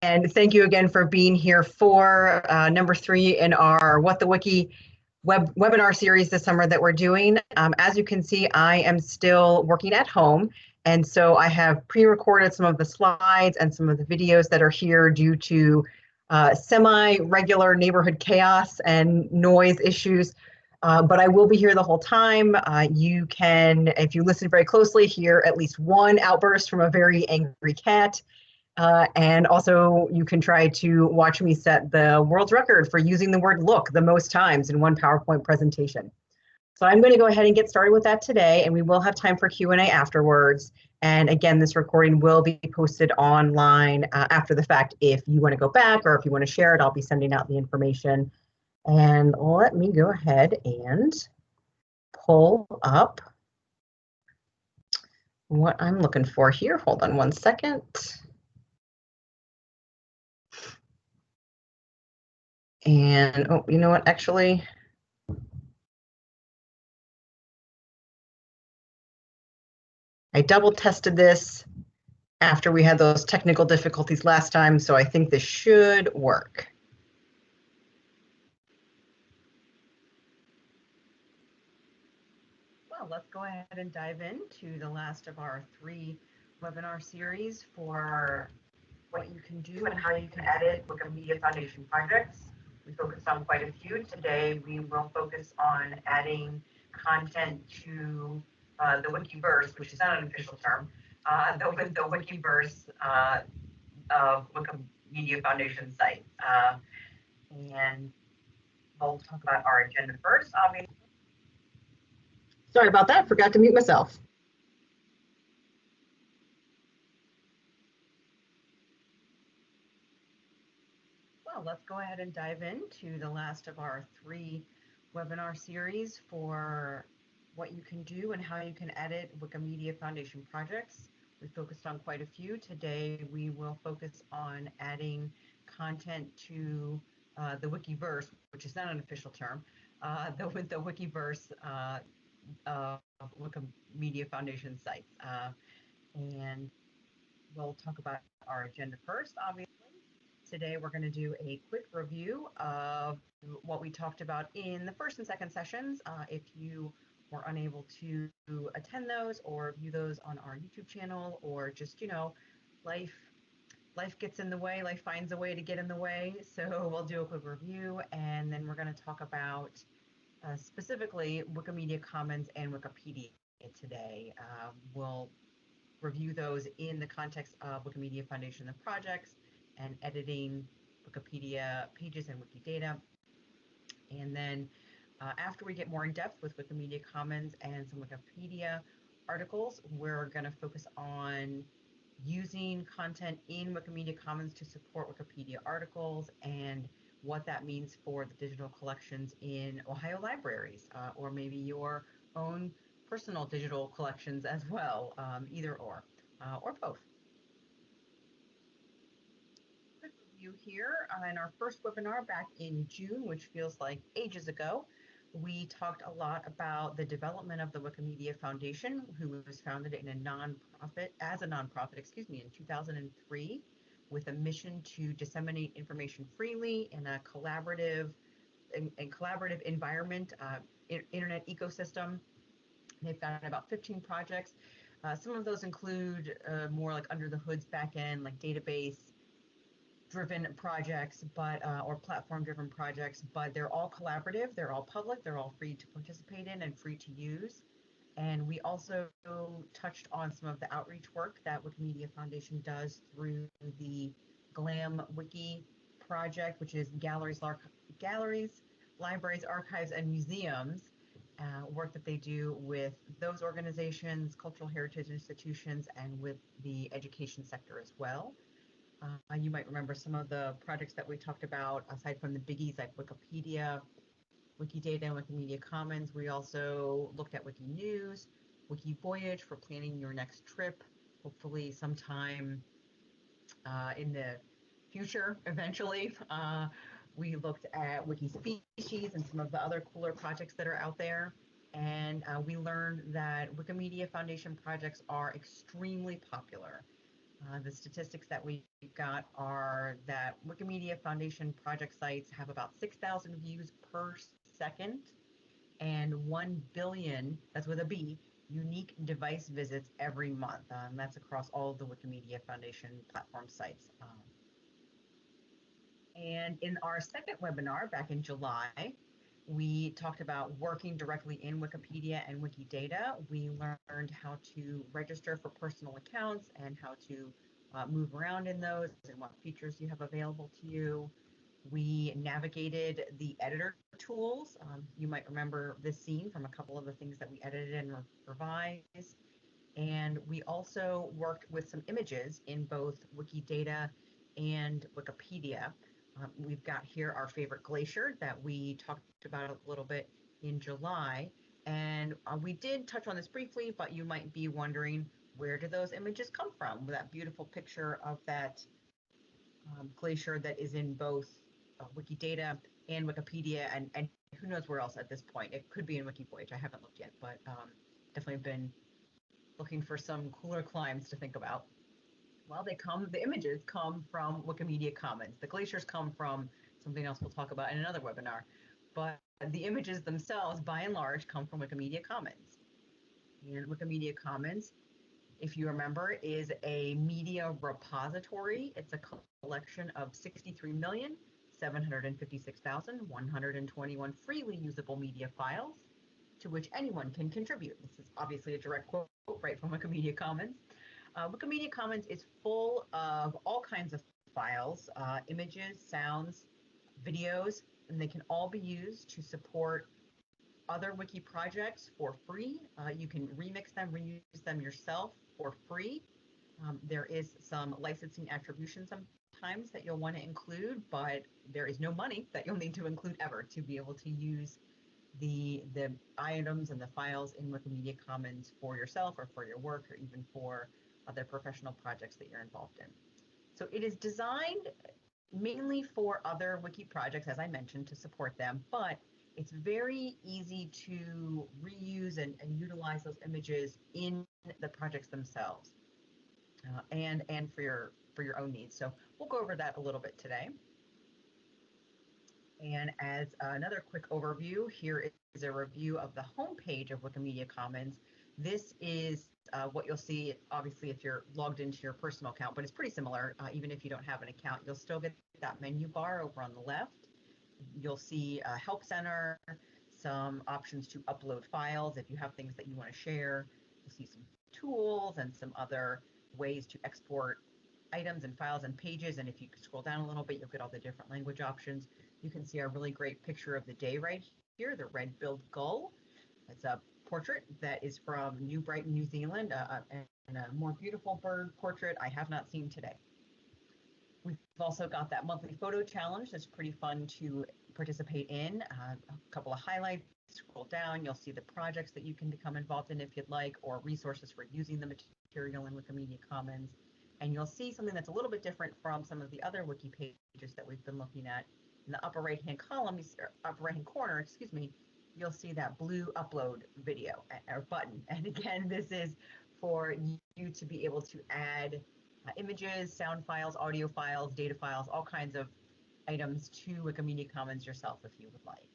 And thank you again for being here for number 3 in our What the Wiki webinar series this summer that we're doing. As you can see, I am still working at home. And so I have pre-recorded some of the slides and some of the videos that are here due to semi-regular neighborhood chaos and noise issues. But I will be here the whole time. You can, if you listen very closely, hear at least one outburst from a very angry cat. And also you can try to watch me set the world's record for using the word look the most times in one PowerPoint presentation. So I'm going to go ahead and get started with that today, and we will have time for Q&A afterwards. And again, this recording will be posted online after the fact. If you want to go back or if you want to share it, I'll be sending out the information. And let me go ahead and pull up what I'm looking for here. Hold on one second. And, oh, you know what, actually, I double tested this after we had those technical difficulties last time, so I think this should work. Well, let's go ahead and dive into the last of our 3 webinar series for what you can do and how you can edit Wikimedia Foundation projects. We focused on quite a few. Today, we will focus on adding content to the Wikiverse, which is not an official term, the Wikiverse Wikimedia Foundation site. And we'll talk about our agenda first, obviously. Sorry about that, forgot to mute myself. Well, let's go ahead and dive into the last of our 3 webinar series for what you can do and how you can edit Wikimedia Foundation projects. We focused on quite a few. Today, we will focus on adding content to the Wikiverse, which is not an official term, the Wikiverse Wikimedia Foundation sites. And we'll talk about our agenda first, obviously. Today, we're going to do a quick review of what we talked about in the first and second sessions. If you were unable to attend those or view those on our YouTube channel, or just, you know, life gets in the way, life finds a way to get in the way. So we'll do a quick review, and then we're going to talk about specifically Wikimedia Commons and Wikipedia today. We'll review those in the context of Wikimedia Foundation and projects and editing Wikipedia pages and Wikidata. And then after we get more in depth with Wikimedia Commons and some Wikipedia articles, we're going to focus on using content in Wikimedia Commons to support Wikipedia articles and what that means for the digital collections in Ohio libraries, or maybe your own personal digital collections as well, either or both. You here in our first webinar back in June, which feels like ages ago. We talked a lot about the development of the Wikimedia Foundation, who was founded in a nonprofit, in 2003, with a mission to disseminate information freely in a collaborative environment, internet ecosystem. They've got about 15 projects. Some of those include more like under the hoods back end, like database driven projects, but or platform driven projects, but they're all collaborative, they're all public, they're all free to participate in and free to use. And we also touched on some of the outreach work that Wikimedia Foundation does through the GLAM Wiki project, which is galleries, libraries, archives, and museums, work that they do with those organizations, cultural heritage institutions, and with the education sector as well. You might remember some of the projects that we talked about, aside from the biggies like Wikipedia, Wikidata, and Wikimedia Commons. We also looked at Wiki News, Wiki Voyage for planning your next trip, hopefully sometime in the future, eventually. We looked at Wiki Species and some of the other cooler projects that are out there. And we learned that Wikimedia Foundation projects are extremely popular. The statistics that we've got are that Wikimedia Foundation project sites have about 6,000 views per second and 1 billion, that's with a B, unique device visits every month. That's across all of the Wikimedia Foundation platform sites. And in our second webinar back in July, we talked about working directly in Wikipedia and Wikidata. We learned how to register for personal accounts and how to move around in those and what features you have available to you. We navigated the editor tools. You might remember this scene from a couple of the things that we edited and revised. And we also worked with some images in both Wikidata and Wikipedia. We've got here our favorite glacier that we talked about a little bit in July. And we did touch on this briefly, but you might be wondering, where do those images come from? That beautiful picture of that glacier that is in both Wikidata and Wikipedia, and who knows where else at this point. It could be in WikiVoyage. I haven't looked yet, but definitely been looking for some cooler climes to think about. Well, the images come from Wikimedia Commons. The glaciers come from something else we'll talk about in another webinar. But the images themselves, by and large, come from Wikimedia Commons. And Wikimedia Commons, if you remember, is a media repository. It's a collection of 63,756,121 freely usable media files to which anyone can contribute. This is obviously a direct quote right from Wikimedia Commons. Wikimedia Commons is full of all kinds of files, images, sounds, videos, and they can all be used to support other wiki projects for free. You can remix them, reuse them yourself for free. There is some licensing attribution sometimes that you'll want to include, but there is no money that you'll need to include ever to be able to use the items and the files in Wikimedia Commons for yourself or for your work or even for other professional projects that you're involved in. So it is designed mainly for other wiki projects, as I mentioned, to support them, but it's very easy to reuse and utilize those images in the projects themselves and for your own needs. So we'll go over that a little bit today. And as another quick overview, here is a review of the homepage of Wikimedia Commons. This is what you'll see, obviously, if you're logged into your personal account, but it's pretty similar. Even if you don't have an account, you'll still get that menu bar over on the left. You'll see a help center, some options to upload files if you have things that you want to share. You'll see some tools and some other ways to export items and files and pages. And if you scroll down a little bit, you'll get all the different language options. You can see a really great picture of the day right here, the red-billed gull. It's a portrait that is from New Brighton, New Zealand, and a more beautiful bird portrait I have not seen today. We've also got that monthly photo challenge that's pretty fun to participate in. A couple of highlights, scroll down, you'll see the projects that you can become involved in if you'd like, or resources for using the material in Wikimedia Commons. And you'll see something that's a little bit different from some of the other wiki pages that we've been looking at. In the upper right-hand column, upper right-hand corner, excuse me, you'll see that blue upload video or button. And again, this is for you to be able to add images, sound files, audio files, data files, all kinds of items to Wikimedia Commons yourself if you would like.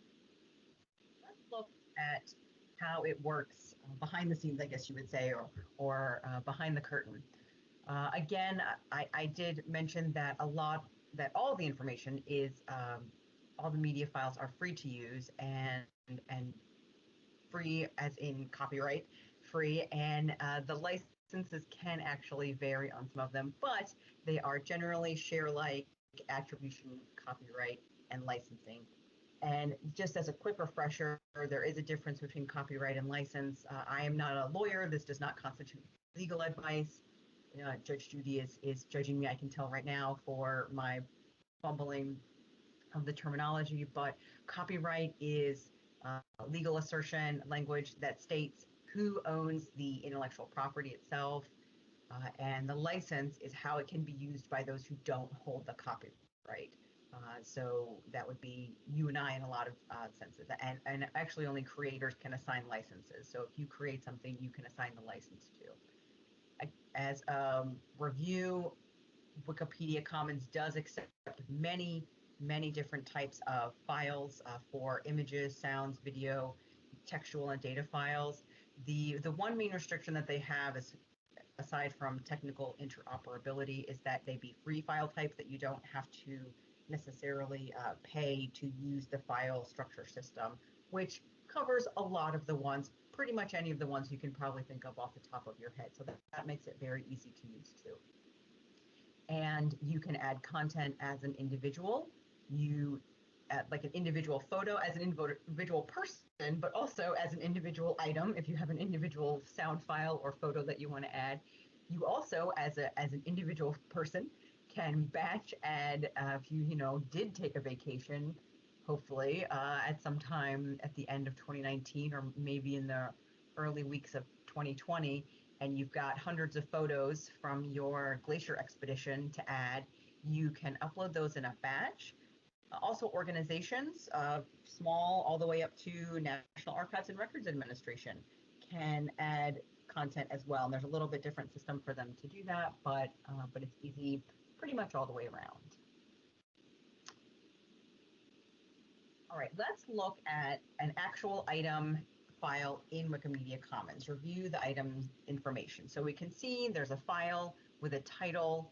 Let's look at how it works behind the scenes, I guess you would say, or behind the curtain. Again, I did mention that all the information is, all the media files are free to use and free as in copyright free, and the licenses can actually vary on some of them, but they are generally share-like, attribution, copyright, and licensing. And just as a quick refresher, there is a difference between copyright and license. I am not a lawyer. This does not constitute legal advice. Judge Judy is judging me, I can tell right now, for my fumbling of the terminology, but copyright is legal assertion language that states who owns the intellectual property itself, and the license is how it can be used by those who don't hold the copyright. So that would be you and I in a lot of senses, and actually only creators can assign licenses. So if you create something, you can assign the license to. as a review, Wikipedia Commons does accept many different types of files for images, sounds, video, textual, and data files. The one main restriction that they have is, aside from technical interoperability, is that they be free file types, that you don't have to necessarily pay to use the file structure system, which covers a lot of the ones, pretty much any of the ones you can probably think of off the top of your head. So that makes it very easy to use too. And you can add content as an individual. You add like an individual photo as an individual person, but also as an individual item if you have an individual sound file or photo that you want to add. You also, as an individual person, can batch add if you did take a vacation, hopefully at some time at the end of 2019 or maybe in the early weeks of 2020, and you've got hundreds of photos from your glacier expedition to add, you can upload those in a batch. Also, organizations, small all the way up to National Archives and Records Administration, can add content as well. And there's a little bit different system for them to do that, but it's easy pretty much all the way around. All right, let's look at an actual item file in Wikimedia Commons, review the item information. So we can see there's a file with a title,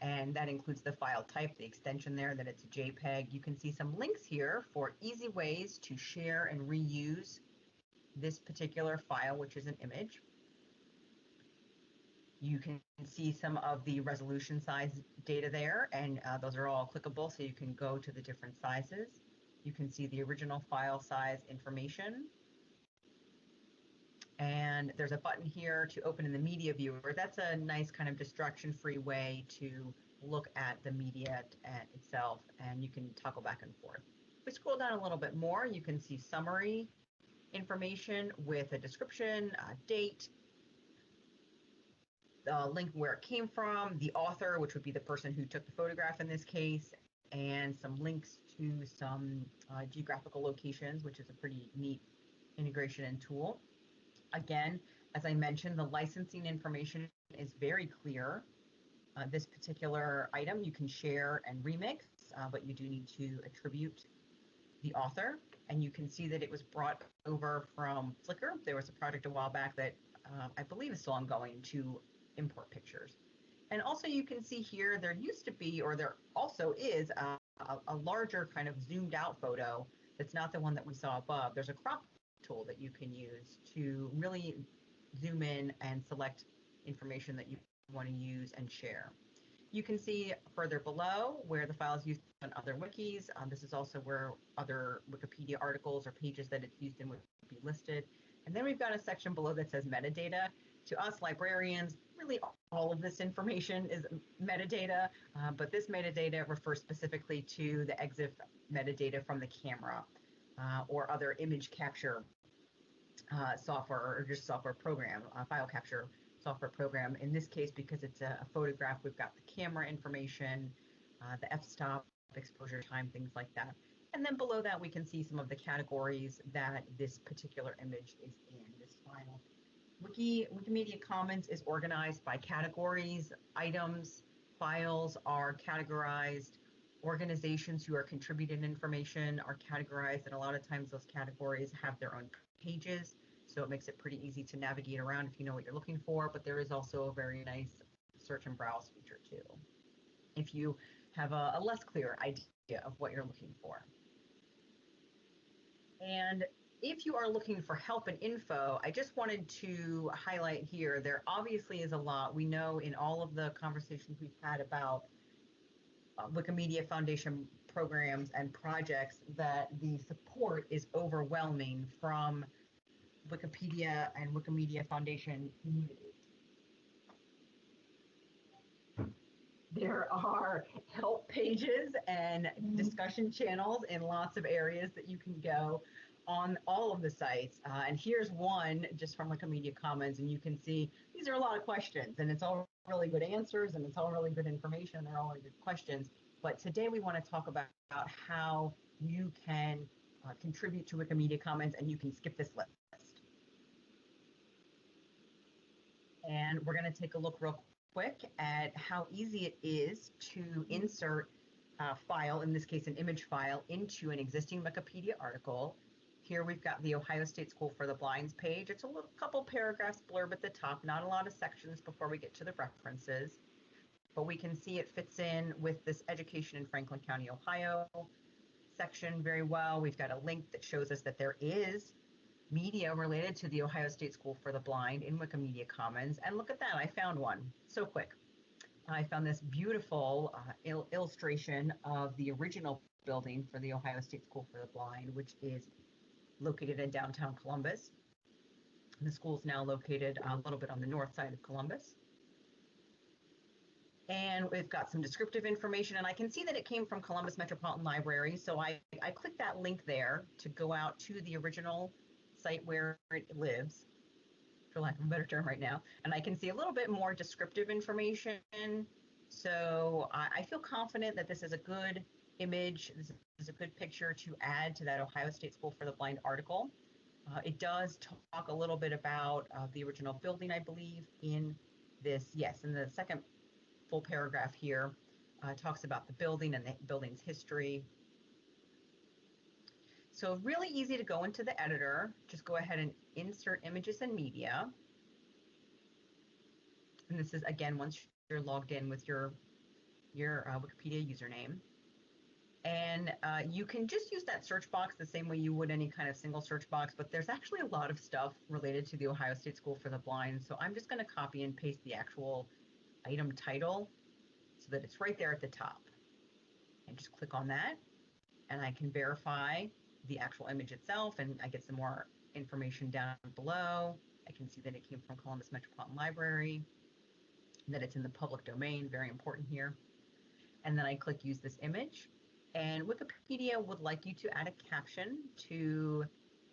and that includes the file type, the extension there, that it's a JPEG. You can see some links here for easy ways to share and reuse this particular file, which is an image. You can see some of the resolution size data there, and those are all clickable, so you can go to the different sizes. You can see the original file size information. And there's a button here to open in the media viewer. That's a nice kind of distraction-free way to look at the media itself, and you can toggle back and forth. If we scroll down a little bit more, you can see summary information with a description, date, the link where it came from, the author, which would be the person who took the photograph in this case, and some links to some geographical locations, which is a pretty neat integration and tool. Again, as I mentioned, the licensing information is very clear. This particular item you can share and remix, but you do need to attribute the author. And you can see that it was brought over from Flickr. There was a project a while back that I believe is still ongoing to import pictures. And also you can see here there used to be, or there also is, a larger kind of zoomed out photo that's not the one that we saw above. There's a crop tool that you can use to really zoom in and select information that you want to use and share. You can see further below where the file is used on other wikis. This is also where other Wikipedia articles or pages that it's used in would be listed. And then we've got a section below that says metadata. To us librarians, really all of this information is metadata, but this metadata refers specifically to the EXIF metadata from the camera or other image capture software or just software program, file capture software program. In this case, because it's a photograph, we've got the camera information, the f-stop, exposure time, things like that. And then below that, we can see some of the categories that this particular image is in, this file. Wikimedia Commons is organized by categories. Items, files are categorized. Organizations who are contributing information are categorized, and a lot of times those categories have their own pages, so it makes it pretty easy to navigate around if you know what you're looking for, but there is also a very nice search and browse feature too, if you have a less clear idea of what you're looking for. And if you are looking for help and info, I just wanted to highlight here, there obviously is a lot. We know in all of the conversations we've had about Wikimedia Foundation programs and projects that the support is overwhelming from Wikipedia and Wikimedia Foundation communities. There are help pages and discussion channels in lots of areas that you can go on all of the sites. And here's one just from Wikimedia Commons, and you can see these are a lot of questions, and it's all really good answers, and it's all really good information. They're all really good questions. But today we want to talk about how you can contribute to Wikimedia Commons, and you can skip this list. And we're going to take a look real quick at how easy it is to insert a file, in this case an image file, into an existing Wikipedia article. Here we've got the Ohio State School for the Blind's page. It's a little couple paragraphs blurb at the top, not a lot of sections before we get to the references, but we can see it fits in with this Education in Franklin County, Ohio section very well. We've got a link that shows us that there is media related to the Ohio State School for the Blind in Wikimedia Commons. And look at that, I found one so quick. I found this beautiful illustration of the original building for the Ohio State School for the Blind, which is located in downtown Columbus. The school is now located a little bit on the north side of Columbus. And we've got some descriptive information, and I can see that it came from Columbus Metropolitan Library. So I clicked that link there to go out to the original site where it lives, for lack of a better term right now. And I can see a little bit more descriptive information. So I feel confident that this is a good image. This is a good picture to add to that Ohio State School for the Blind article. It does talk a little bit about the original building, I believe, in this, yes, in the second full paragraph here, talks about the building and the building's history. So really easy to go into the editor. Just go ahead and insert images and media. And this is, again, once you're logged in with your Wikipedia username. And you can just use that search box the same way you would any kind of single search box, but there's actually a lot of stuff related to the Ohio State School for the Blind. So I'm just going to copy and paste the actual item title so that it's right there at the top. And just click on that, and I can verify the actual image itself, and I get some more information down below. I can see that it came from Columbus Metropolitan Library, that it's in the public domain, very important here. And then I click use this image. And Wikipedia would like you to add a caption to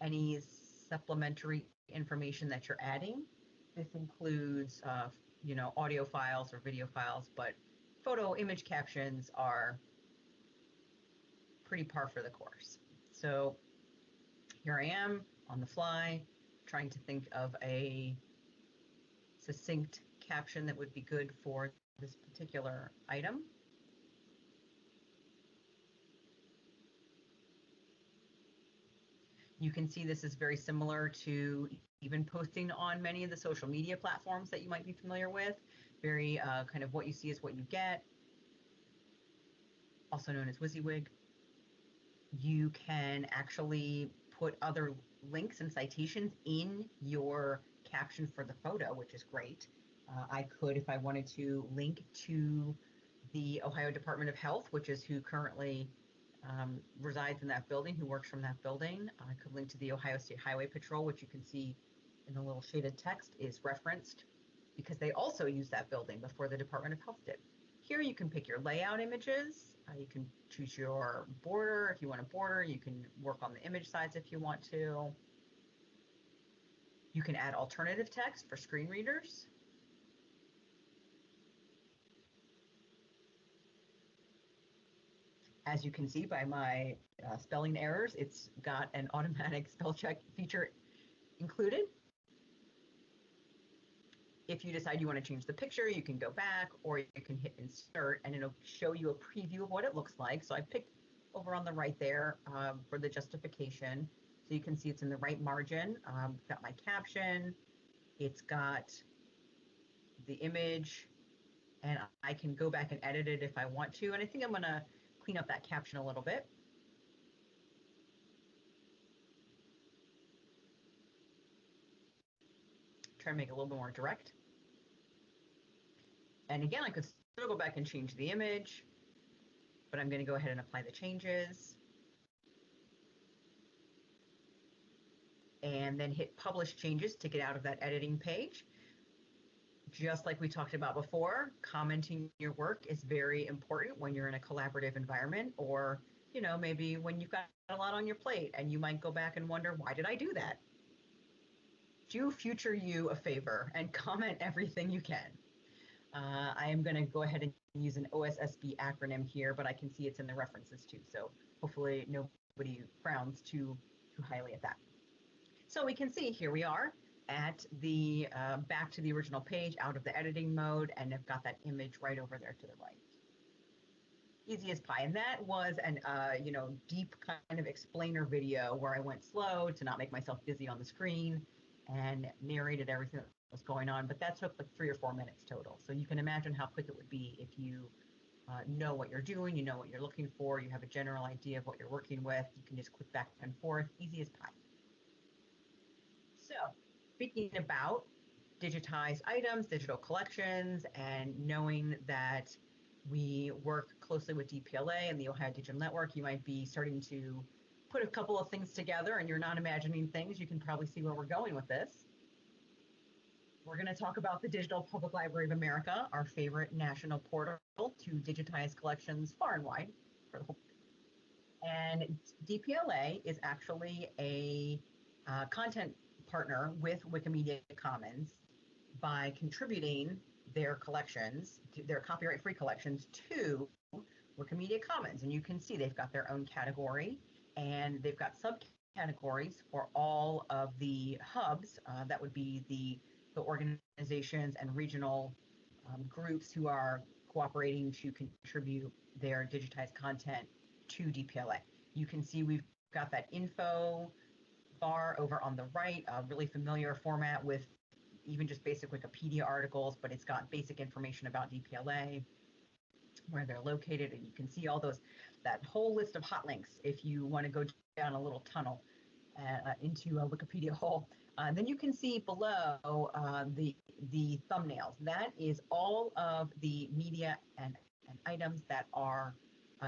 any supplementary information that you're adding. This includes audio files or video files, but photo image captions are pretty par for the course. So here I am on the fly, trying to think of a succinct caption that would be good for this particular item. You can see this is very similar to even posting on many of the social media platforms that you might be familiar with. Very kind of what you see is what you get, also known as WYSIWYG. You can actually put other links and citations in your caption for the photo, which is great. I could, if I wanted to, link to the Ohio Department of Health, which is who currently resides in that building, who works from that building. I could link to the Ohio State Highway Patrol, which you can see in the little shaded text is referenced because they also used that building before the Department of Health did. Here you can pick your layout images. You can choose your border. If you want a border, you can work on the image size if you want to. You can add alternative text for screen readers. As you can see by my spelling errors, it's got an automatic spell check feature included. If you decide you want to change the picture, you can go back, or you can hit insert and it'll show you a preview of what it looks like. So I picked over on the right there for the justification. So you can see it's in the right margin. Got my caption, it's got the image, and I can go back and edit it if I want to. And I think I'm going to clean up that caption a little bit. Try to make it a little bit more direct. And again, I could still go back and change the image, but I'm going to go ahead and apply the changes. And then hit publish changes to get out of that editing page. Just like we talked about before, commenting your work is very important when you're in a collaborative environment, or maybe when you've got a lot on your plate and you might go back and wonder, why did I do that? Do future you a favor and comment everything you can. I am going to go ahead and use an OSSB acronym here, but I can see it's in the references too. So hopefully nobody frowns too highly at that. So we can see here we are, at the back to the original page out of the editing mode, and I've got that image right over there to the right. Easy as pie. And that was an deep kind of explainer video where I went slow to not make myself dizzy on the screen and narrated everything that was going on. But that took like 3 or 4 minutes total. So you can imagine how quick it would be if you know what you're doing, you know what you're looking for, you have a general idea of what you're working with. You can just click back and forth, easy as pie. So speaking about digitized items, digital collections, and knowing that we work closely with DPLA and the Ohio Digital Network, you might be starting to put a couple of things together and you're not imagining things. You can probably see where we're going with this. We're going to talk about the Digital Public Library of America, our favorite national portal to digitize collections far and wide. And DPLA is actually a content partner with Wikimedia Commons by contributing their collections, their copyright-free collections, to Wikimedia Commons. And you can see they've got their own category, and they've got subcategories for all of the hubs. That would be the organizations and regional groups who are cooperating to contribute their digitized content to DPLA. You can see we've got that info bar over on the right, a really familiar format with even just basic Wikipedia articles, but it's got basic information about DPLA, where they're located, and you can see all those, that whole list of hot links if you want to go down a little tunnel into a Wikipedia hole. Then you can see below the thumbnails. That is all of the media and items that are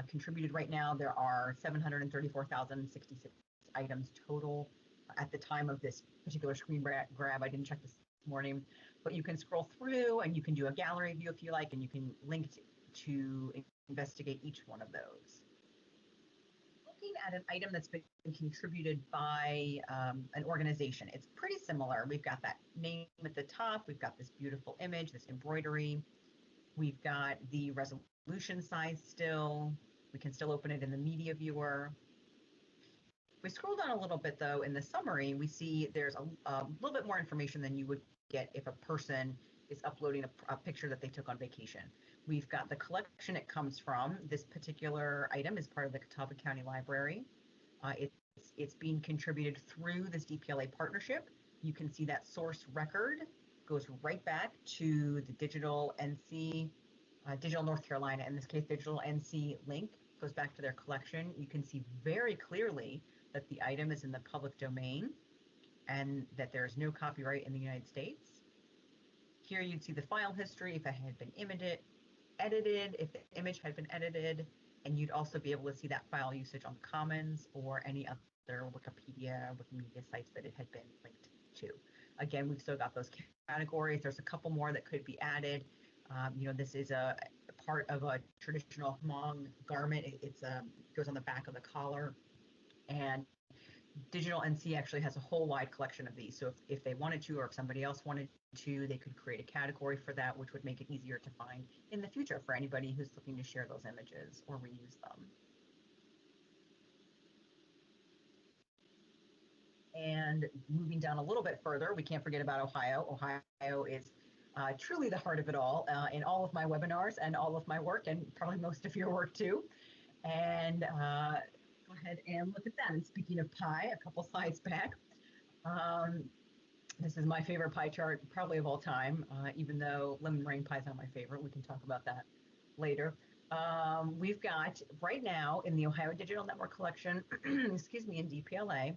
contributed right now. There are 734,066 items total at the time of this particular screen grab. I didn't check this morning, but you can scroll through and you can do a gallery view if you like, and you can link to investigate each one of those. Looking at an item that's been contributed by an organization, it's pretty similar. We've got that name at the top, we've got this beautiful image, this embroidery, we've got the resolution size still, we can still open it in the media viewer. If we scroll down a little bit though, in the summary, we see there's a little bit more information than you would get if a person is uploading a picture that they took on vacation. We've got the collection it comes from. This particular item is part of the Catawba County Library. It's being contributed through this DPLA partnership. You can see that source record goes right back to the Digital NC, Digital North Carolina, in this case, Digital NC link goes back to their collection. You can see very clearly that the item is in the public domain and that there's no copyright in the United States. Here you'd see the file history if it had been edited, if the image had been edited, and you'd also be able to see that file usage on the Commons or any other Wikipedia, Wikimedia sites that it had been linked to. Again, we've still got those categories. There's a couple more that could be added. This is a part of a traditional Hmong garment. It goes on the back of the collar, and Digital NC actually has a whole wide collection of these. So if they wanted to, or if somebody else wanted to, they could create a category for that, which would make it easier to find in the future for anybody who's looking to share those images or reuse them. And moving down a little bit further, we can't forget about Ohio. Ohio is truly the heart of it all in all of my webinars and all of my work, and probably most of your work too. And go ahead and look at that. And speaking of pie, a couple slides back. This is my favorite pie chart probably of all time, even though lemon meringue pie is not my favorite. We can talk about that later. We've got right now in the Ohio Digital Network collection, excuse me, in DPLA,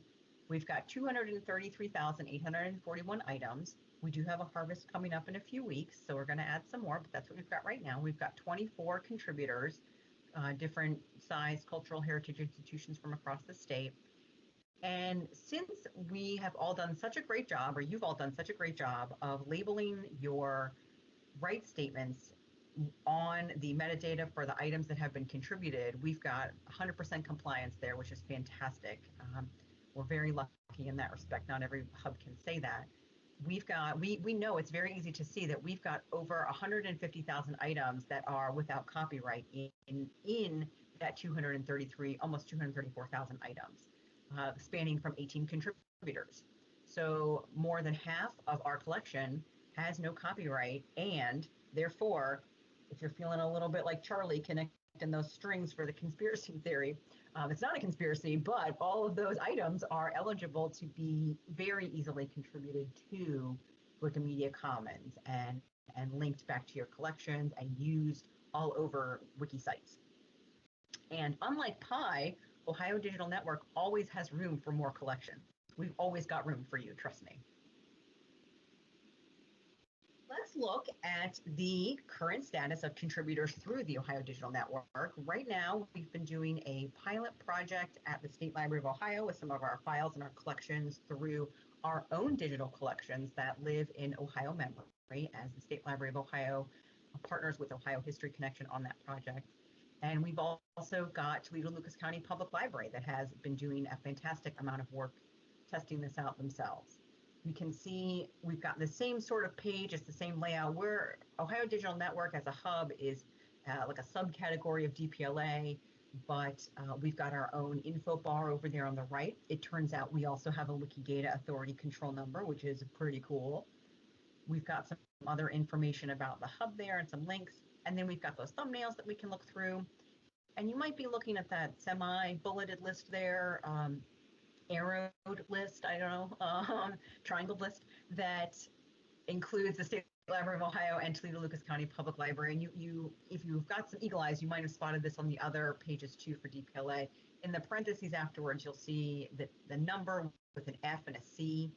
we've got 233,841 items. We do have a harvest coming up in a few weeks, so we're going to add some more, but that's what we've got right now. We've got 24 contributors, different size cultural heritage institutions from across the state. And since we have all done such a great job, or you've all done such a great job of labeling your rights statements on the metadata for the items that have been contributed, we've got 100% compliance there, which is fantastic. We're very lucky in that respect. Not every hub can say that. We know it's very easy to see that we've got over 150,000 items that are without copyright in that 233, almost 234,000 items, spanning from 18 contributors. So more than half of our collection has no copyright, and therefore, if you're feeling a little bit like Charlie connecting those strings for the conspiracy theory, it's not a conspiracy, but all of those items are eligible to be very easily contributed to Wikimedia Commons and linked back to your collections and used all over wiki sites. And unlike Pi, Ohio Digital Network always has room for more collections. We've always got room for you, trust me. Let's look at the current status of contributors through the Ohio Digital Network. Right now, we've been doing a pilot project at the State Library of Ohio with some of our files and our collections through our own digital collections that live in Ohio memory, as the State Library of Ohio partners with Ohio History Connection on that project. And we've also got Toledo Lucas County Public Library that has been doing a fantastic amount of work testing this out themselves. You can see we've got the same sort of page, it's the same layout. Where Ohio Digital Network as a hub is like a subcategory of DPLA, but we've got our own info bar over there on the right. It turns out we also have a Wikidata Authority control number, which is pretty cool. We've got some other information about the hub there and some links. And then we've got those thumbnails that we can look through. And you might be looking at that semi-bulleted list there, arrowed list, I don't know, triangle list that includes the State Library of Ohio and Toledo Lucas County Public Library. And if you've got some eagle eyes, you might have spotted this on the other pages too for DPLA. In the parentheses afterwards, you'll see that the number with an F and a C.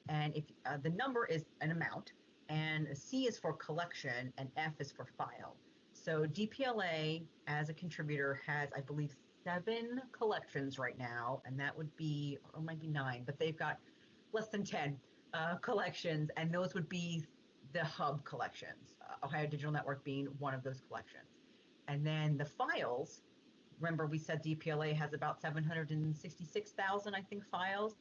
And if the number is an amount, and a C is for collection, and F is for file. So DPLA, as a contributor, has, I believe, 7 collections right now, and that would be, or it might be 9, but they've got less than 10 collections, and those would be the hub collections, Ohio Digital Network being one of those collections. And then the files, remember we said DPLA has about 766,000, I think, files.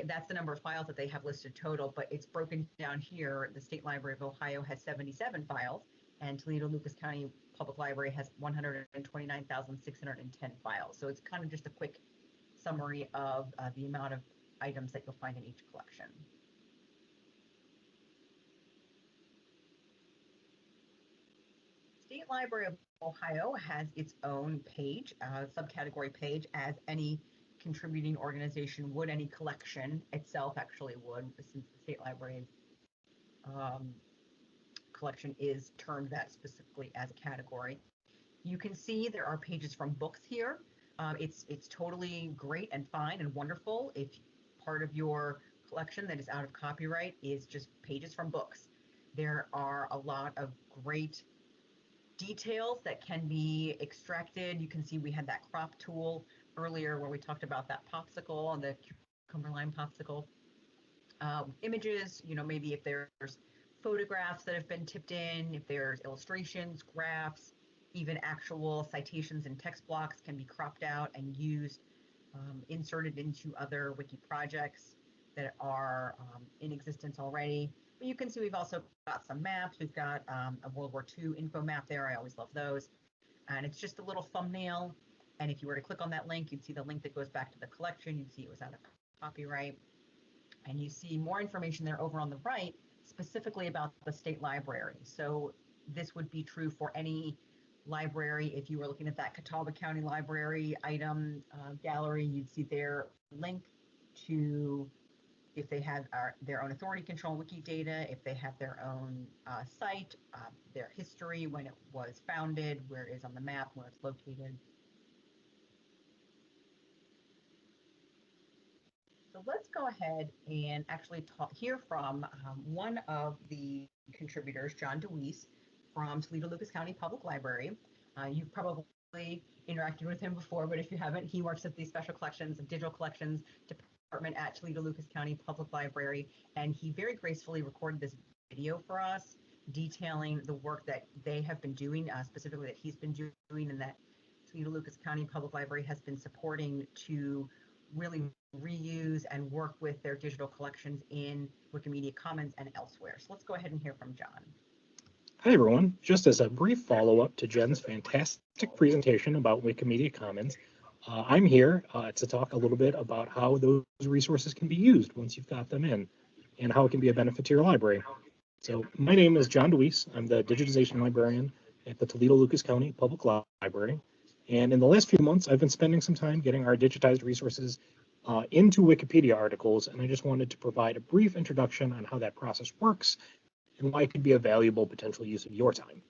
That's the number of files that they have listed total, but it's broken down here. The State Library of Ohio has 77 files, and Toledo Lucas County Public Library has 129,610 files. So it's kind of just a quick summary of the amount of items that you'll find in each collection. State Library of Ohio has its own page, subcategory page, as any contributing organization would, any collection itself actually would, since the State Library's collection is termed that specifically as a category. You can see there are pages from books here. It's totally great and fine and wonderful if part of your collection that is out of copyright is just pages from books. There are a lot of great details that can be extracted. You can see we had that crop tool earlier where we talked about that popsicle and the cucumber lime popsicle. Images, maybe if there's photographs that have been tipped in, if there's illustrations, graphs, even actual citations and text blocks can be cropped out and used, inserted into other wiki projects that are in existence already. But you can see we've also got some maps. We've got a World War II info map there. I always love those. And it's just a little thumbnail. And if you were to click on that link, you'd see the link that goes back to the collection. You'd see it was out of copyright. And you see more information there over on the right, specifically about the state library. So this would be true for any library. If you were looking at that Catawba County Library item gallery, you'd see their link to if they have their own authority control wiki data, if they have their own site, their history, when it was founded, where it is on the map, where it's located. So let's go ahead and actually hear from one of the contributors, John DeWeese from Toledo Lucas County Public Library. You've probably interacted with him before, but if you haven't, he works at the Special Collections and Digital Collections Department at Toledo Lucas County Public Library, and he very gracefully recorded this video for us detailing the work that they have been doing, specifically that he's been doing and that Toledo Lucas County Public Library has been supporting to really reuse and work with their digital collections in Wikimedia Commons and elsewhere. So let's go ahead and hear from John. Hi everyone, just as a brief follow-up to Jen's fantastic presentation about Wikimedia Commons, I'm here to talk a little bit about how those resources can be used once you've got them in, and how it can be a benefit to your library. So my name is John DeWeese. I'm the digitization librarian at the Toledo Lucas County Public Library. And in the last few months, I've been spending some time getting our digitized resources into Wikipedia articles, and I just wanted to provide a brief introduction on how that process works and why it could be a valuable potential use of your time.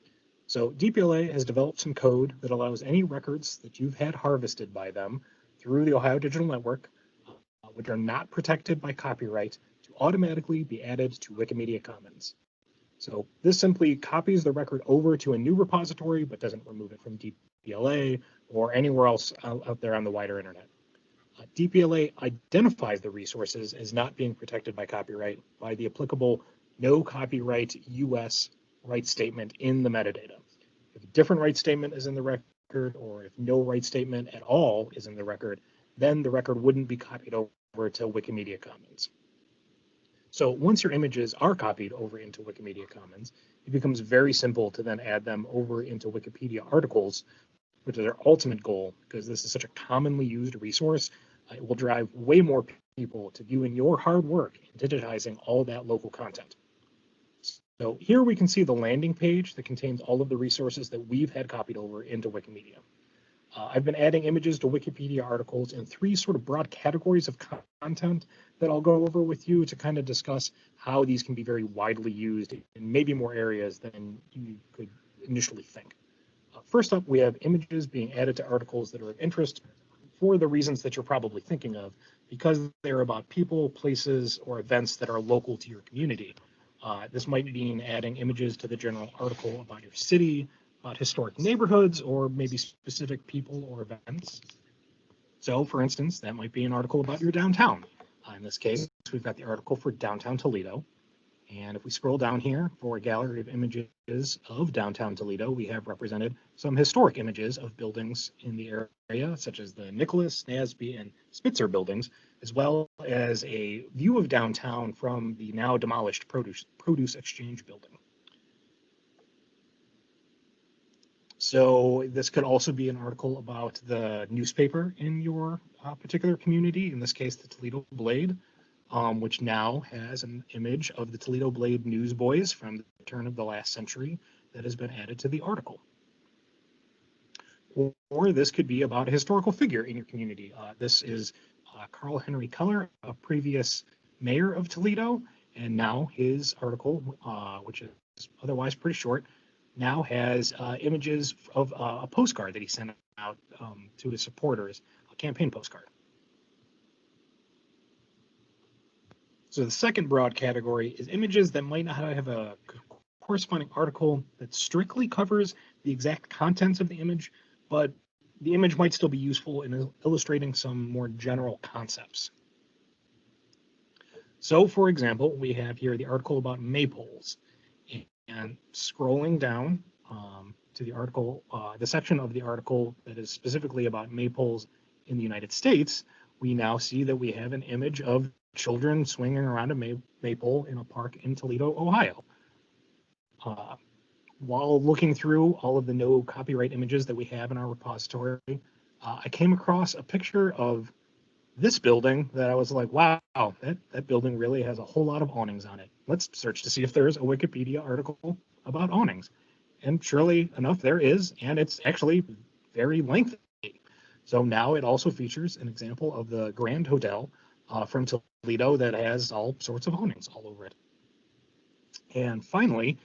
So DPLA has developed some code that allows any records that you've had harvested by them through the Ohio Digital Network, which are not protected by copyright, to automatically be added to Wikimedia Commons. So this simply copies the record over to a new repository, but doesn't remove it from DPLA or anywhere else out there on the wider internet. DPLA identifies the resources as not being protected by copyright by the applicable no copyright US right statement in the metadata. If a different right statement is in the record, or if no right statement at all is in the record, then the record wouldn't be copied over to Wikimedia Commons. So once your images are copied over into Wikimedia Commons, it becomes very simple to then add them over into Wikipedia articles, which is their ultimate goal, because this is such a commonly used resource. It will drive way more people to viewing your hard work in digitizing all that local content. So here we can see the landing page that contains all of the resources that we've had copied over into Wikimedia. I've been adding images to Wikipedia articles in three sort of broad categories of content that I'll go over with you to kind of discuss how these can be very widely used in maybe more areas than you could initially think. First up, we have images being added to articles that are of interest for the reasons that you're probably thinking of, because they're about people, places, or events that are local to your community. This might mean adding images to the general article about your city, about historic neighborhoods, or maybe specific people or events. So, for instance, that might be an article about your downtown. In this case, we've got the article for downtown Toledo. And if we scroll down here for a gallery of images of downtown Toledo, we have represented some historic images of buildings in the area, such as the Nicholas, Nasby, and Spitzer buildings, as well as a view of downtown from the now demolished produce exchange building. So this could also be an article about the newspaper in your particular community, in this case, the Toledo Blade, which now has an image of the Toledo Blade newsboys from the turn of the last century that has been added to the article. Or this could be about a historical figure in your community. This is Carl Henry Keller, a previous mayor of Toledo, and now his article, which is otherwise pretty short, now has images of a postcard that he sent out to his supporters, a campaign postcard. So the second broad category is images that might not have a corresponding article that strictly covers the exact contents of the image, but the image might still be useful in illustrating some more general concepts. So, for example, we have here the article about maypoles. And scrolling down to the article, the section of the article that is specifically about maypoles in the United States, we now see that we have an image of children swinging around a maypole in a park in Toledo, Ohio. While looking through all of the no copyright images that we have in our repository, I came across a picture of this building that I was like, wow, that building really has a whole lot of awnings on it. Let's search to see if there's a Wikipedia article about awnings. And surely enough, there is, and it's actually very lengthy. So now it also features an example of the Grand Hotel from Toledo that has all sorts of awnings all over it. And finally,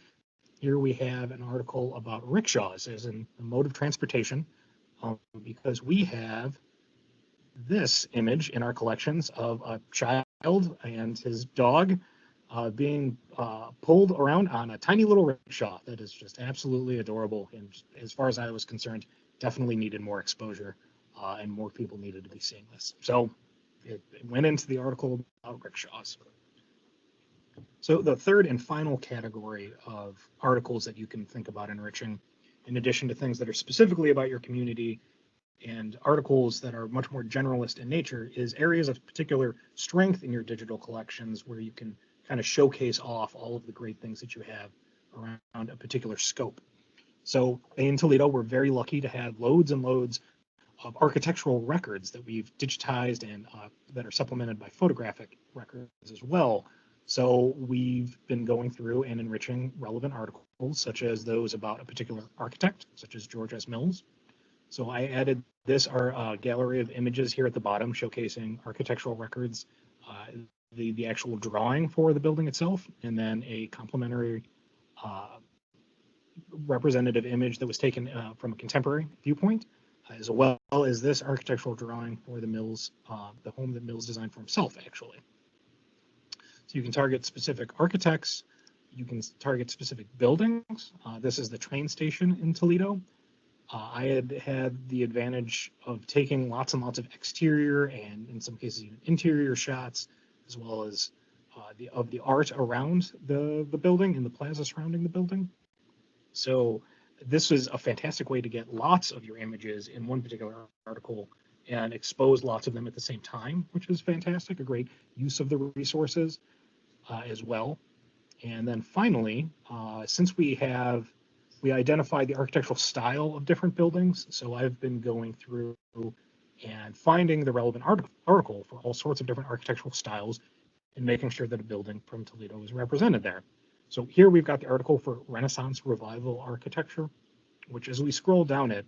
here we have an article about rickshaws as a mode of transportation, because we have this image in our collections of a child and his dog being pulled around on a tiny little rickshaw that is just absolutely adorable. And as far as I was concerned, definitely needed more exposure, and more people needed to be seeing this. So it went into the article about rickshaws. So the third and final category of articles that you can think about enriching, in addition to things that are specifically about your community and articles that are much more generalist in nature, is areas of particular strength in your digital collections where you can kind of showcase off all of the great things that you have around a particular scope. So in Toledo, we're very lucky to have loads and loads of architectural records that we've digitized and that are supplemented by photographic records as well. So we've been going through and enriching relevant articles, such as those about a particular architect, such as George S. Mills. So I added this, our gallery of images here at the bottom, showcasing architectural records, the actual drawing for the building itself, and then a complementary representative image that was taken from a contemporary viewpoint, as well as this architectural drawing for the Mills, the home that Mills designed for himself, actually. So you can target specific architects, you can target specific buildings. This is the train station in Toledo. I had the advantage of taking lots and lots of exterior and in some cases even interior shots, as well as the art around the building and the plaza surrounding the building. So this is a fantastic way to get lots of your images in one particular article and expose lots of them at the same time, which is fantastic, a great use of the resources as well. And then finally, since we identified the architectural style of different buildings, so I've been going through and finding the relevant article for all sorts of different architectural styles and making sure that a building from Toledo is represented there. So here we've got the article for Renaissance Revival Architecture, which as we scroll down it,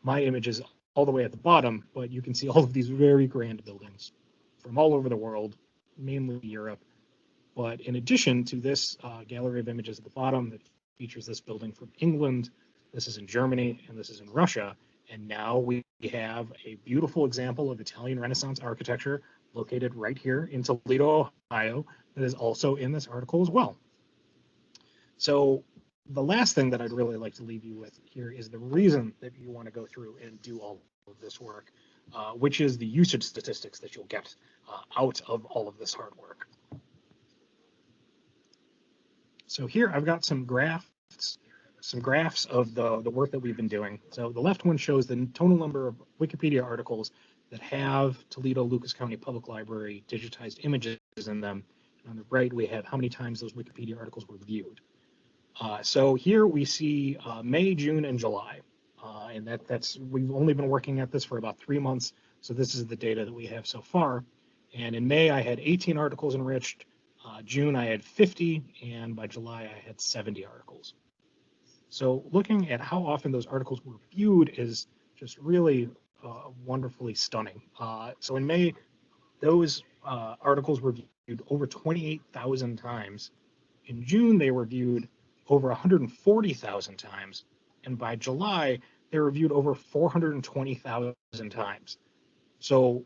my image is all the way at the bottom, but you can see all of these very grand buildings from all over the world, mainly Europe. But in addition to this gallery of images at the bottom that features this building from England, this is in Germany, and this is in Russia. And now we have a beautiful example of Italian Renaissance architecture located right here in Toledo, Ohio, that is also in this article as well. So the last thing that I'd really like to leave you with here is the reason that you want to go through and do all of this work, which is the usage statistics that you'll get out of all of this hard work. So here I've got some graphs of the work that we've been doing. So the left one shows the total number of Wikipedia articles that have Toledo Lucas County Public Library digitized images in them. And on the right, we have how many times those Wikipedia articles were viewed. So here we see May, June, and July. And we've only been working at this for about 3 months. So this is the data that we have so far. And in May, I had 18 articles enriched. June, I had 50, and by July, I had 70 articles. So looking at how often those articles were viewed is just really wonderfully stunning. So in May, those articles were viewed over 28,000 times. In June, they were viewed over 140,000 times. And by July, they were viewed over 420,000 times. So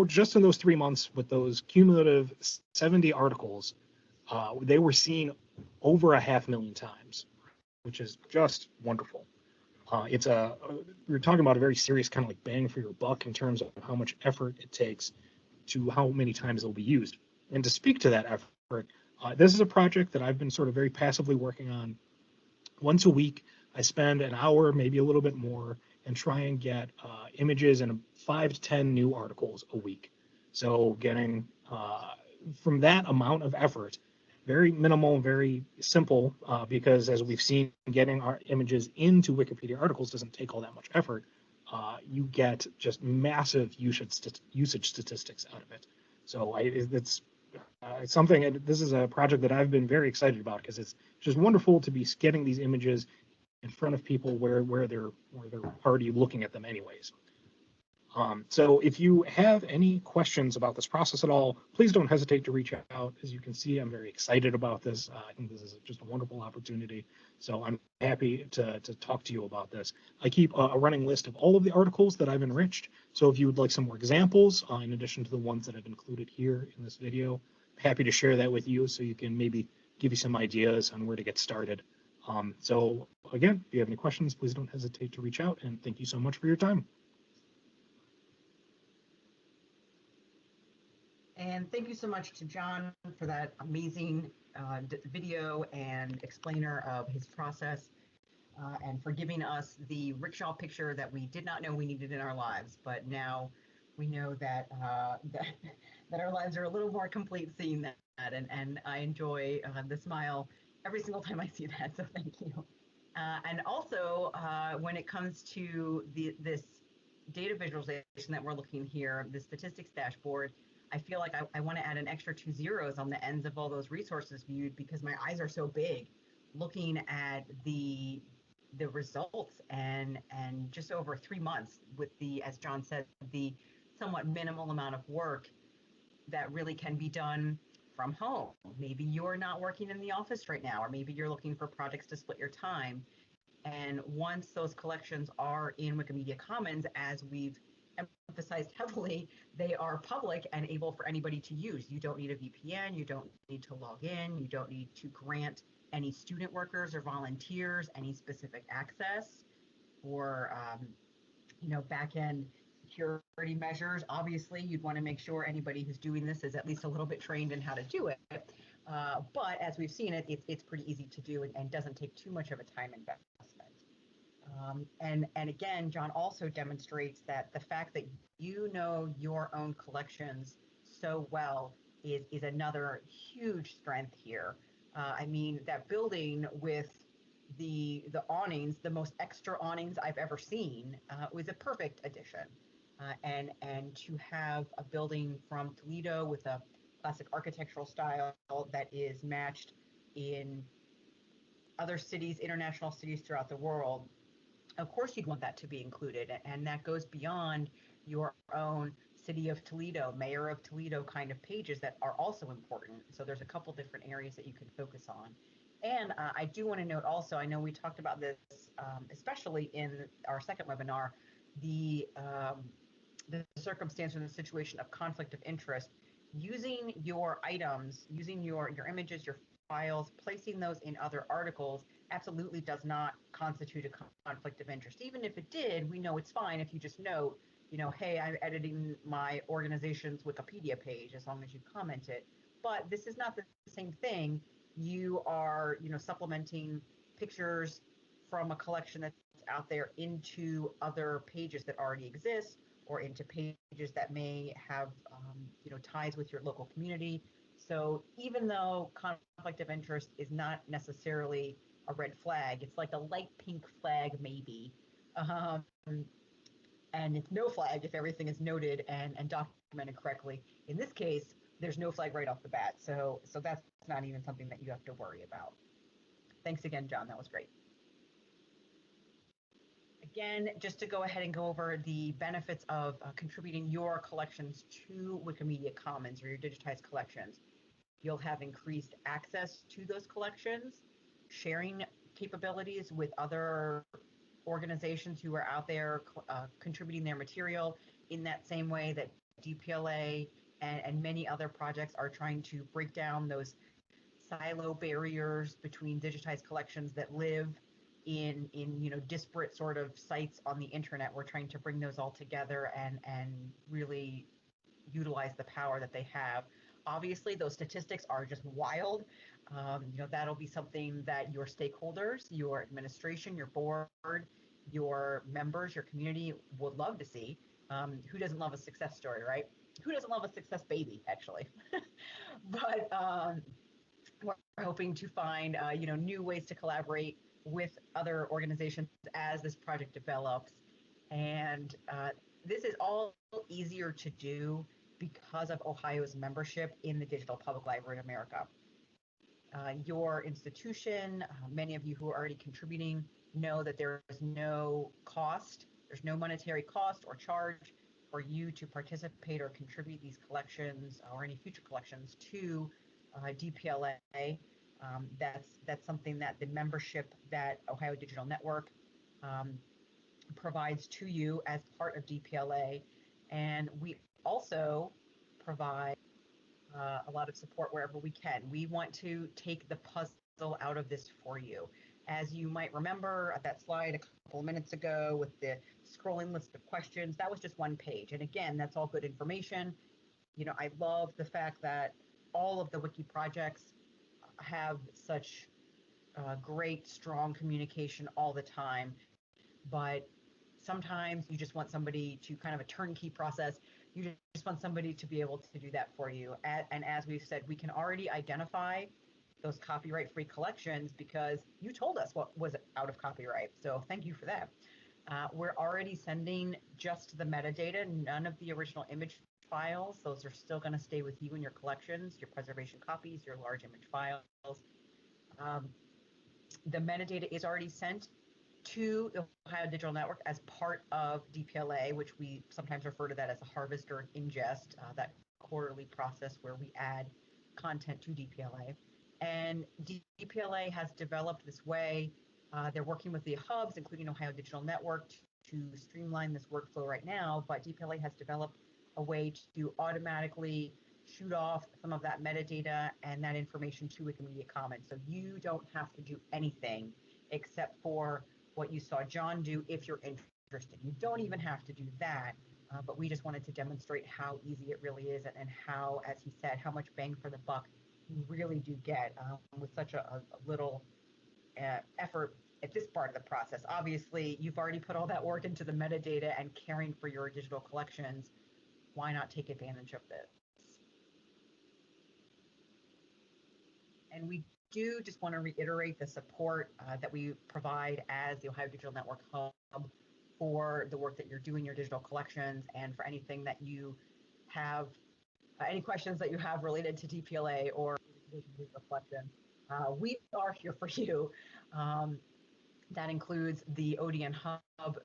just in those 3 months with those cumulative 70 articles, they were seen over 500,000 times, which is just wonderful. We're talking about a very serious kind of like bang for your buck in terms of how much effort it takes to how many times they'll be used. And to speak to that effort, this is a project that I've been sort of very passively working on. Once a week, I spend an hour, maybe a little bit more, and try and get images and 5 to 10 new articles a week. So getting from that amount of effort, very minimal, very simple, because as we've seen, getting our images into Wikipedia articles doesn't take all that much effort. You get just massive usage statistics out of it. So it's something. This is a project that I've been very excited about because it's just wonderful to be getting these images in front of people where they're already looking at them anyways. So if you have any questions about this process at all, please don't hesitate to reach out. As you can see, I'm very excited about this. I think this is just a wonderful opportunity. So I'm happy to talk to you about this. I keep a running list of all of the articles that I've enriched. So if you would like some more examples, in addition to the ones that I've included here in this video, I'm happy to share that with you so you can maybe give you some ideas on where to get started. So again, if you have any questions, please don't hesitate to reach out, and thank you so much for your time. And thank you so much to John for that amazing video and explainer of his process, and for giving us the rickshaw picture that we did not know we needed in our lives, but now we know that that our lives are a little more complete seeing that, and I enjoy the smile every single time I see that, so thank you. And also, when it comes to this data visualization that we're looking here, the statistics dashboard, I feel like I want to add an extra 2 zeros on the ends of all those resources viewed because my eyes are so big looking at the results and just over 3 months with the, as John said, the somewhat minimal amount of work that really can be done from home. Maybe you're not working in the office right now, or maybe you're looking for projects to split your time. And once those collections are in Wikimedia Commons, as we've emphasized heavily, they are public and able for anybody to use. You don't need a VPN, you don't need to log in, you don't need to grant any student workers or volunteers any specific access or back-end security measures. Obviously, you'd want to make sure anybody who's doing this is at least a little bit trained in how to do it. But as we've seen, it's pretty easy to do and doesn't take too much of a time investment. And again, John also demonstrates that the fact that you know your own collections so well is another huge strength here. I mean, that building with the awnings, the most extra awnings I've ever seen, was a perfect addition. And to have a building from Toledo with a classic architectural style that is matched in other cities, international cities throughout the world, of course you'd want that to be included. And that goes beyond your own City of Toledo, Mayor of Toledo kind of pages that are also important. So there's a couple different areas that you can focus on. And I do want to note also, I know we talked about this, especially in our second webinar, the circumstance or the situation of conflict of interest. Using your items, using your images, your files, placing those in other articles absolutely does not constitute a conflict of interest. Even if it did, we know it's fine if you just note, hey, I'm editing my organization's Wikipedia page, as long as you comment it. But this is not the same thing. You are, supplementing pictures from a collection that's out there into other pages that already exist, or into pages that may have, ties with your local community. So even though conflict of interest is not necessarily a red flag, it's like a light pink flag maybe, and it's no flag if everything is noted and documented correctly. In this case, there's no flag right off the bat, so that's not even something that you have to worry about. Thanks again, John. That was great. Again, just to go ahead and go over the benefits of contributing your collections to Wikimedia Commons or your digitized collections. You'll have increased access to those collections, sharing capabilities with other organizations who are out there contributing their material in that same way that DPLA and many other projects are trying to break down those silo barriers between digitized collections that live in disparate sort of sites on the internet. We're trying to bring those all together and really utilize the power that they have. Obviously, those statistics are just wild. That'll be something that your stakeholders, your administration, your board, your members, your community would love to see. Who doesn't love a success story, right? Who doesn't love a success baby, actually? But we're hoping to find new ways to collaborate with other organizations as this project develops. And this is all easier to do because of Ohio's membership in the Digital Public Library of America. Your institution, many of you who are already contributing know that there is no cost, there's no monetary cost or charge for you to participate or contribute these collections or any future collections to DPLA. That's something that the membership that Ohio Digital Network provides to you as part of DPLA. And we also provide a lot of support wherever we can. We want to take the puzzle out of this for you. As you might remember at that slide a couple of minutes ago with the scrolling list of questions, that was just one page. And again, that's all good information. I love the fact that all of the Wiki projects have such great, strong communication all the time. But sometimes you just want somebody to kind of a turnkey process. You just want somebody to be able to do that for you. And as we've said, we can already identify those copyright-free collections because you told us what was out of copyright. So thank you for that. We're already sending just the metadata, none of the original image files. Those are still going to stay with you in your collections, your preservation copies, your large image files. The metadata is already sent to the Ohio Digital Network as part of DPLA, which we sometimes refer to that as a harvest or an ingest, that quarterly process where we add content to DPLA. And DPLA has developed this way. They're working with the hubs, including Ohio Digital Network, to streamline this workflow right now, but DPLA has developed a way to automatically shoot off some of that metadata and that information to Wikimedia Commons. So you don't have to do anything except for what you saw John do if you're interested. You don't even have to do that, but we just wanted to demonstrate how easy it really is and how, as he said, how much bang for the buck you really do get with such a little effort at this part of the process. Obviously, you've already put all that work into the metadata and caring for your digital collections. Why not take advantage of this? And we do just want to reiterate the support that we provide as the Ohio Digital Network Hub for the work that you're doing, your digital collections, and for anything that you have, any questions that you have related to DPLA or digital collection. We are here for you. That includes the ODN Hub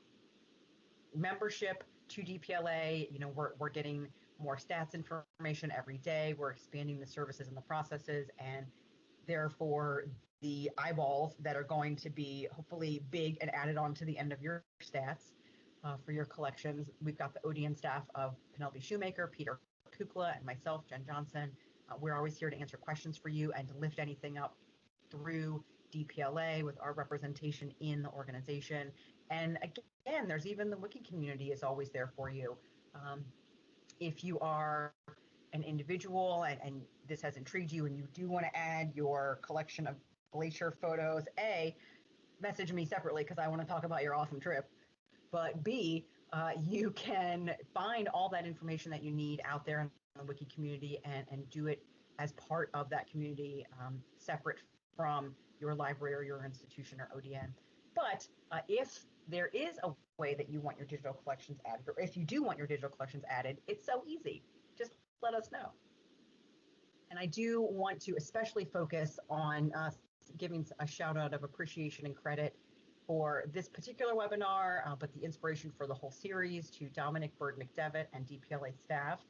membership to DPLA. You know, we're getting more stats information every day. We're expanding the services and the processes, and therefore the eyeballs that are going to be hopefully big and added on to the end of your stats for your collections. We've got the ODN staff of Penelope Shoemaker, Peter Kukla, and myself, Jen Johnson. We're always here to answer questions for you and to lift anything up through DPLA with our representation in the organization. And again, there's even the Wiki community is always there for you. If you are an individual and this has intrigued you and you do want to add your collection of glacier photos, A, message me separately because I want to talk about your awesome trip. But B, you can find all that information that you need out there in the Wiki community and do it as part of that community, separate from your library or your institution or ODN. But if there is a way that you want your digital collections added, or if you do want your digital collections added, it's so easy. Just let us know. And I do want to especially focus on giving a shout out of appreciation and credit for this particular webinar, but the inspiration for the whole series to Dominic Bird McDevitt and DPLA staff.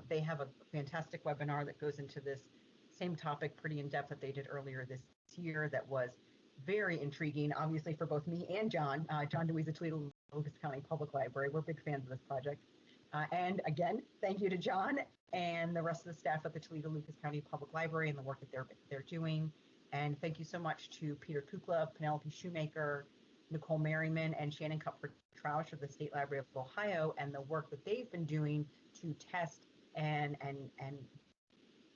They have a fantastic webinar that goes into this same topic pretty in depth that they did earlier this year that was very intriguing, obviously for both me and John. John DeWeese at Toledo Lucas County Public Library. We're big fans of this project. And again, thank you to John and the rest of the staff at the Toledo Lucas County Public Library and the work that they're doing. And thank you so much to Peter Kukla, Penelope Shoemaker, Nicole Merriman, and Shannon Cupford-Troush of the State Library of Ohio and the work that they've been doing to test and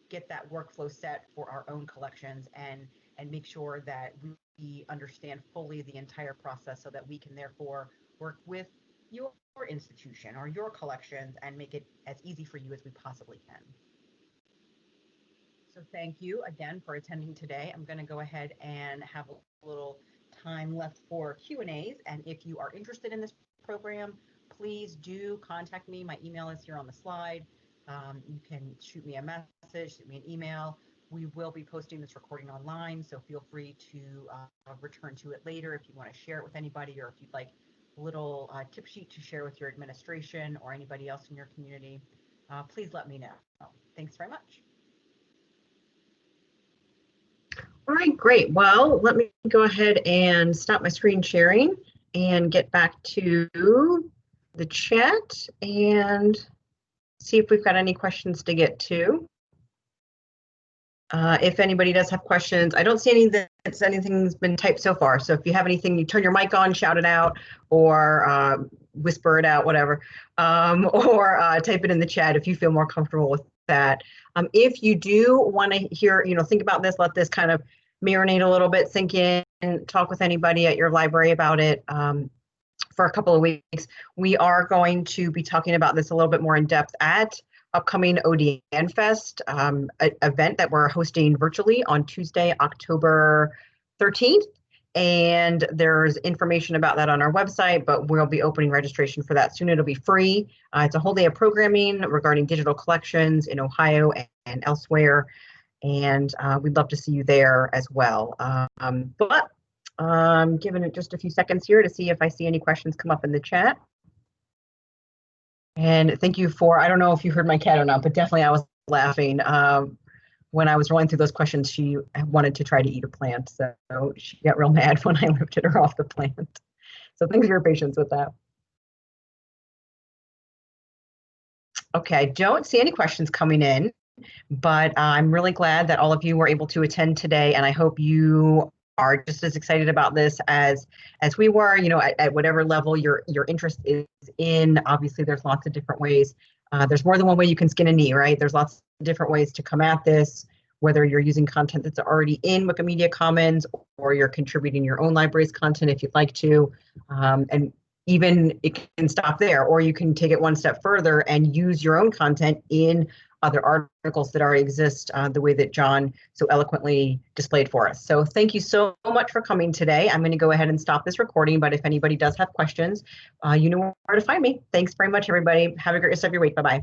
get that workflow set for our own collections and make sure that we understand fully the entire process so that we can therefore work with your institution or your collections and make it as easy for you as we possibly can. So thank you again for attending today. I'm going to go ahead and have a little time left for Q&As. And if you are interested in this program, please do contact me. My email is here on the slide. You can shoot me a message, shoot me an email. We will be posting this recording online, so feel free to return to it later if you want to share it with anybody or if you'd like a little tip sheet to share with your administration or anybody else in your community. Please let me know. Thanks very much. All right, great. Well, let me go ahead and stop my screen sharing and get back to the chat and see if we've got any questions to get to. If anybody does have questions, I don't see anything's been typed so far. So if you have anything, you turn your mic on, shout it out, or whisper it out, whatever, or type it in the chat if you feel more comfortable with that. If you do want to hear, think about this, let this kind of marinate a little bit, sink in, talk with anybody at your library about it for a couple of weeks. We are going to be talking about this a little bit more in depth at upcoming ODN Fest event that we're hosting virtually on Tuesday, October 13th. And there's information about that on our website, but we'll be opening registration for that soon. It'll be free. It's a whole day of programming regarding digital collections in Ohio and elsewhere. And we'd love to see you there as well. But giving it just a few seconds here to see if I see any questions come up in the chat. And thank you for, I don't know if you heard my cat or not, but definitely I was laughing. When I was rolling through those questions, she wanted to try to eat a plant. So she got real mad when I lifted her off the plant. So thanks for your patience with that. Okay, I don't see any questions coming in, but I'm really glad that all of you were able to attend today, and I hope you are just as excited about this as we were. You know, at whatever level your interest is in. Obviously, there's lots of different ways. There's more than one way you can skin a knee, right? There's lots of different ways to come at this, whether you're using content that's already in Wikimedia Commons or you're contributing your own library's content if you'd like to. And even it can stop there, or you can take it one step further and use your own content in other articles that already exist the way that John so eloquently displayed for us. So thank you so much for coming today. I'm going to go ahead and stop this recording, but if anybody does have questions, you know where to find me. Thanks very much, everybody. Have a great rest of your week. Bye-bye.